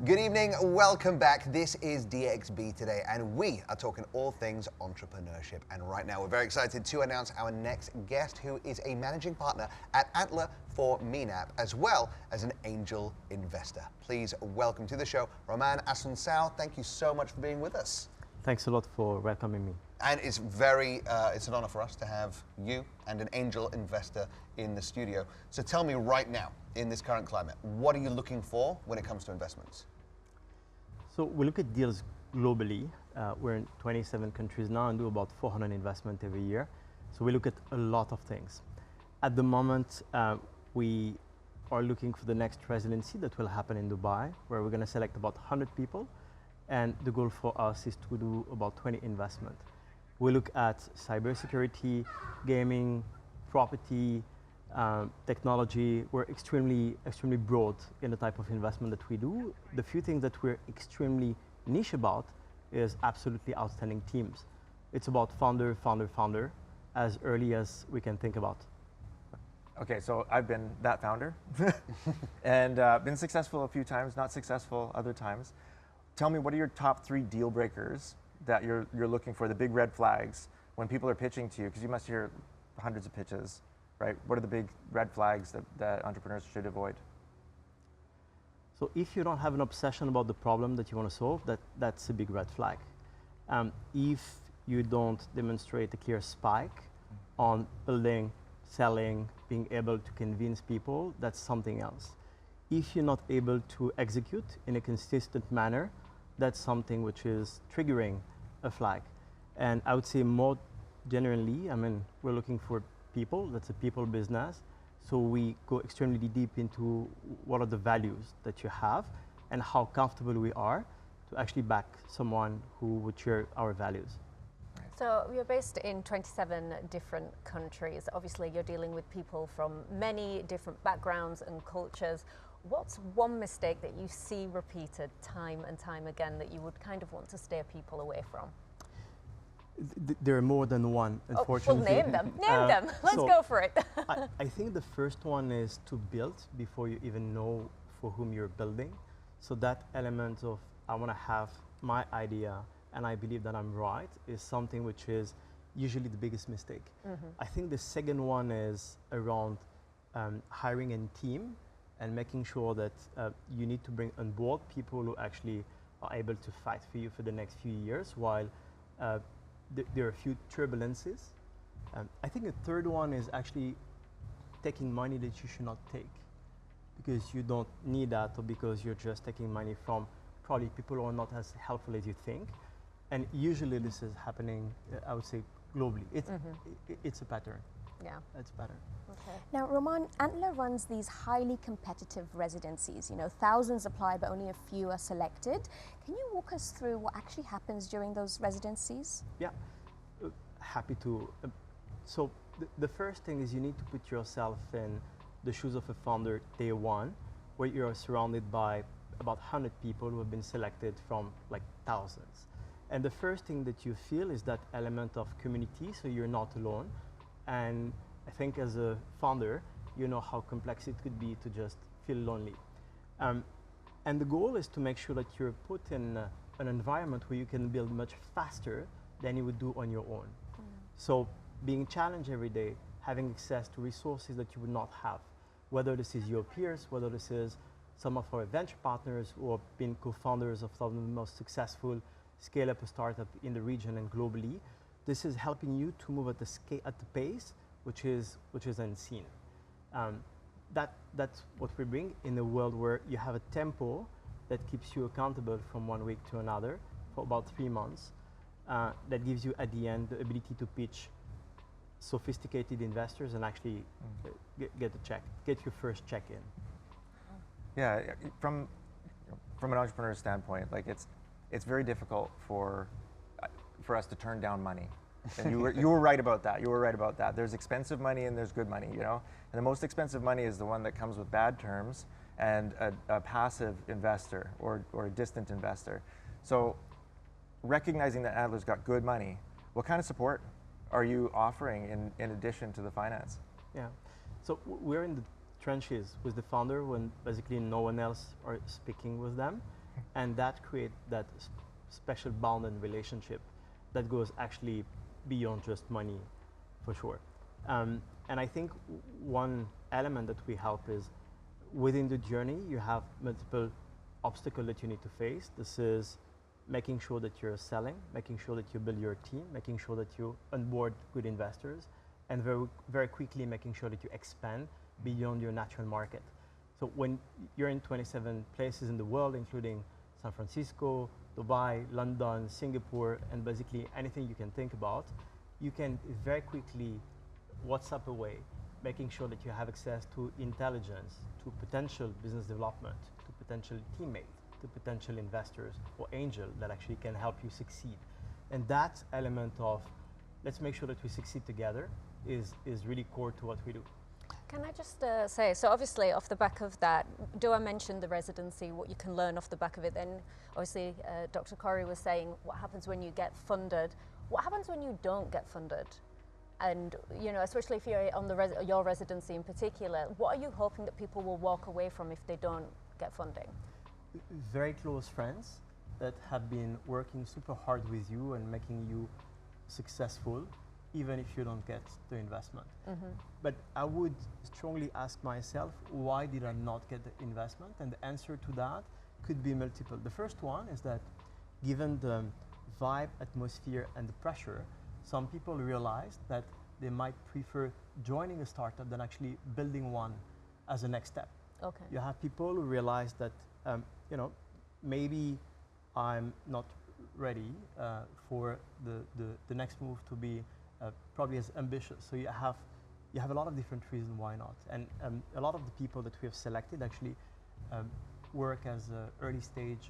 Good evening, welcome back. This is DXB Today, and we are talking all things entrepreneurship. And right now, we're very excited to announce our next guest, who is a managing partner at Antler for MENAP, as well as an angel investor. Please welcome to the show, Romain Assunção. Thank you so much for being with us. Thanks a lot for welcoming me. And it's it's an honor for us to have you and an angel investor in the studio. So tell me right now, in this current climate, what are you looking for when it comes to investments? So we look at deals globally. We're in 27 countries now and do about 400 investment every year. So we look at a lot of things. At the moment, we are looking for the next residency that will happen in Dubai, where we're going to select about 100 people. And the goal for us is to do about 20 investment. We look at cybersecurity, gaming, property, technology. We're extremely broad in the type of investment that we do. The few things that we're extremely niche about is absolutely outstanding teams. It's about founder, as early as we can think about. Okay, so I've been that founder and been successful a few times, not successful other times. Tell me, what are your top 3 deal breakers that you're looking for, the big red flags when people are pitching to you? Because you must hear hundreds of pitches, right? What are the big red flags that entrepreneurs should avoid? So if you don't have an obsession about the problem that you want to solve, that's a big red flag. If you don't demonstrate a clear spike on building, selling, being able to convince people, that's something else. If you're not able to execute in a consistent manner, that's something which is triggering a flag. And I would say more generally, we're looking for people. That's a people business. So we go extremely deep into what are the values that you have and how comfortable we are to actually back someone who would share our values. So you're based in 27 different countries. Obviously, you're dealing with people from many different backgrounds and cultures. What's one mistake that you see repeated time and time again that you would kind of want to steer people away from? There are more than one, unfortunately. Well, name them. Name them. Let's go for it. I think the first one is to build before you even know for whom you're building. So that element of, I want to have my idea and I believe that I'm right, is something which is usually the biggest mistake. I think the second one is around hiring a team and making sure that you need to bring on board people who actually are able to fight for you for the next few years, while there are a few turbulences. I think the third one is actually taking money that you should not take, because you don't need that, or because you're just taking money from probably people who are not as helpful as you think. And usually this is happening, I would say, globally. It's a pattern. Yeah. It's a pattern. Okay. Now, Romain, Antler runs these highly competitive residencies. You know, thousands apply, but only a few are selected. Can you walk us through what actually happens during those residencies? Yeah, happy to. So the first thing is you need to put yourself in the shoes of a founder day one, where you're surrounded by about 100 people who have been selected from like thousands. And the first thing that you feel is that element of community, so you're not alone. And I think as a founder, you know how complex it could be to just feel lonely. And the goal is to make sure that you're put in an environment where you can build much faster than you would do on your own. So being challenged every day, having access to resources that you would not have, whether this is your peers, whether this is some of our venture partners who have been co-founders of some of the most successful scale-up startup in the region and globally. This is helping you to move at the pace which is unseen. That's what we bring in a world where you have a tempo that keeps you accountable from one week to another for about 3 months. That gives you at the end the ability to pitch sophisticated investors and actually get your first check-in. Yeah, from an entrepreneur's standpoint, like it's very difficult for us to turn down money. And you were right about that. You were right about that. There's expensive money and there's good money, you know? And the most expensive money is the one that comes with bad terms and a passive investor or a distant investor. So recognizing that Antler's got good money, what kind of support are you offering in addition to the finance? Yeah, so we're in the trenches with the founder when basically no one else are speaking with them. And that creates that special bond and relationship that goes actually beyond just money, for sure. And I think one element that we help is within the journey, you have multiple obstacles that you need to face. This is making sure that you're selling, making sure that you build your team, making sure that you onboard good investors, and very, very quickly making sure that you expand beyond your natural market. So when you're in 27 places in the world, including San Francisco, Dubai, London, Singapore, and basically anything you can think about, you can very quickly WhatsApp away, making sure that you have access to intelligence, to potential business development, to potential teammates, to potential investors or angel that actually can help you succeed. And that element of let's make sure that we succeed together is really core to what we do. Can I just say, so obviously off the back of that, Dua mentioned the residency, what you can learn off the back of it. Then obviously Dr. Corey was saying what happens when you get funded. What happens when you don't get funded? And you know, especially if you're on your residency in particular, what are you hoping that people will walk away from if they don't get funding? Very close friends that have been working super hard with you and making you successful, even if you don't get the investment. But I would strongly ask myself, why did I not get the investment? And the answer to that could be multiple. The first one is that given the vibe, atmosphere, and the pressure, some people realized that they might prefer joining a startup than actually building one as a next step. Okay. You have people who realize that, you know, maybe I'm not ready for the next move to be probably as ambitious. So you have a lot of different reasons why not. And a lot of the people that we have selected actually work as early stage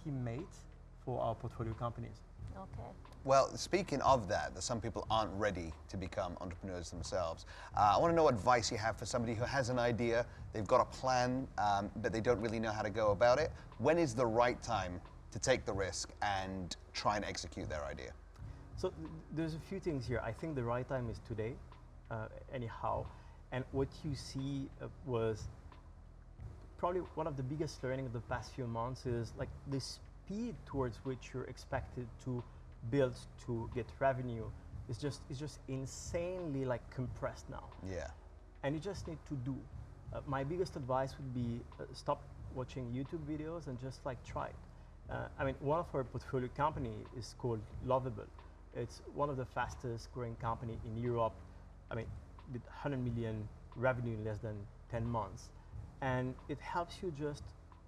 teammates for our portfolio companies. Okay. Well, speaking of that some people aren't ready to become entrepreneurs themselves. I want to know what advice you have for somebody who has an idea, they've got a plan, but they don't really know how to go about it. When is the right time to take the risk and try and execute their idea? So there's a few things here. I think the right time is today, anyhow. And what you see was probably one of the biggest learning of the past few months is like the speed towards which you're expected to build to get revenue is just insanely like compressed now. Yeah. And you just need to do. My biggest advice would be stop watching YouTube videos and just like try it. I mean, one of our portfolio company is called Lovable. It's one of the fastest growing company in Europe. I mean, with 100 million revenue in less than 10 months. And it helps you just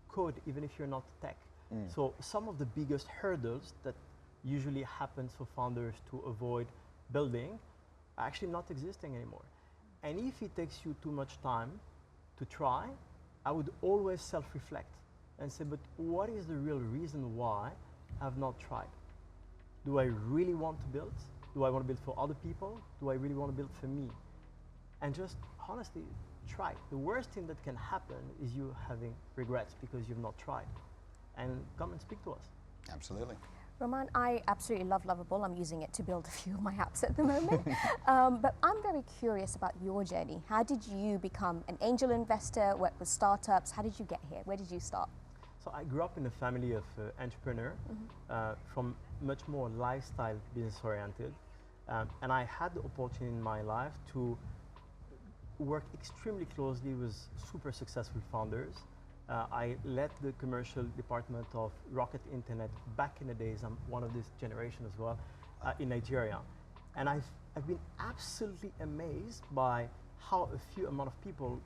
code even if you're not tech. So some of the biggest hurdles that usually happens for founders to avoid building are actually not existing anymore. And if it takes you too much time to try, I would always self-reflect and say, but what is the real reason why I have not tried? Do I really want to build? Do I want to build for other people? Do I really want to build for me? And just honestly, try. The worst thing that can happen is you having regrets because you've not tried. And come and speak to us. Absolutely. Romain, I absolutely love Lovable. I'm using it to build a few of my apps at the moment. But I'm very curious about your journey. How did you become an angel investor, work with startups? How did you get here? Where did you start? So I grew up in a family of entrepreneurs from much more lifestyle business oriented. And I had the opportunity in my life to work extremely closely with super successful founders. I led the commercial department of Rocket Internet back in the days. I'm one of this generation as well, in Nigeria. And I've been absolutely amazed by how a few amount of people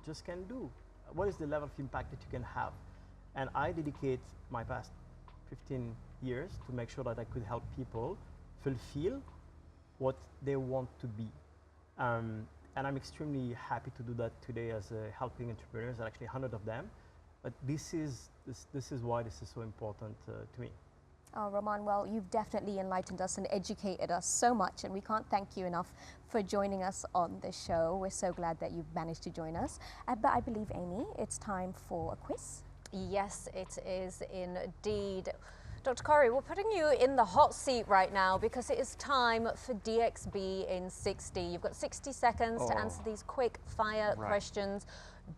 just can do. What is the level of impact that you can have? And I dedicate my past 15 years to make sure that I could help people fulfill what they want to be. And I'm extremely happy to do that today as helping entrepreneurs, actually 100 of them. But this is why this is so important to me. Oh, Romain, well, you've definitely enlightened us and educated us so much, and we can't thank you enough for joining us on the show. We're so glad that you've managed to join us. But I believe, Amy, it's time for a quiz. Yes, it is indeed. Dr. Corey, we're putting you in the hot seat right now because it is time for DXB in 60. You've got 60 seconds to answer these quick fire questions.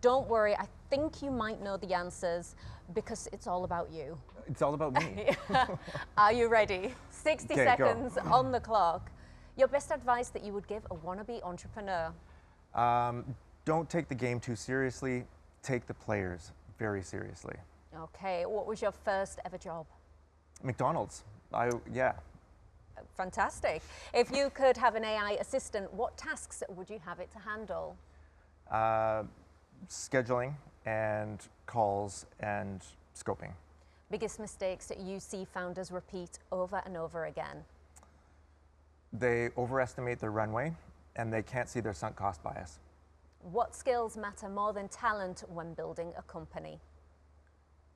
Don't worry, I think you might know the answers, Because it's all about you. It's all about me. Are you ready? 60 Okay, seconds go. on the clock. Your best advice that you would give a wannabe entrepreneur? Don't take the game too seriously. Take the players very seriously. Okay, what was your first ever job? McDonald's. Yeah. Fantastic. If you could have an AI assistant, what tasks would you have it to handle? Scheduling and calls and scoping. Biggest mistakes that you see founders repeat over and over again? They overestimate their runway and they can't see their sunk cost bias. What skills matter more than talent when building a company?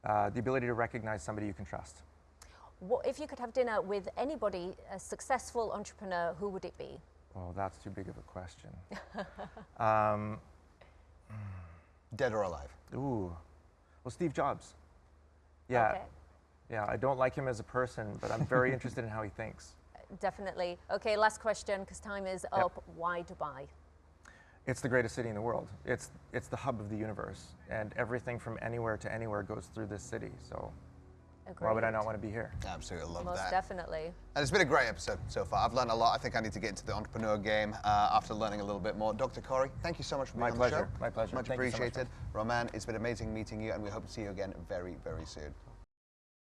The ability to recognize somebody you can trust. What, if you could have dinner with anybody, a successful entrepreneur, who would it be? Oh, that's too big of a question. Dead or alive? Ooh. Well, Steve Jobs. Yeah. Okay. Yeah, I don't like him as a person, but I'm very interested in how he thinks. Definitely. Okay, last question, because time is up. Why Dubai? It's the greatest city in the world. It's the hub of the universe, and everything from anywhere to anywhere goes through this city. So why would I not want to be here? Absolutely love Most that. definitely. And it's been a great episode so far. I've learned a lot. I think I need to get into the entrepreneur game after learning a little bit more. Dr. Corey, thank you so much for being on the show. My pleasure. Much Thank you so much, appreciated. Romain, it's been amazing meeting you, and we hope to see you again very, very soon.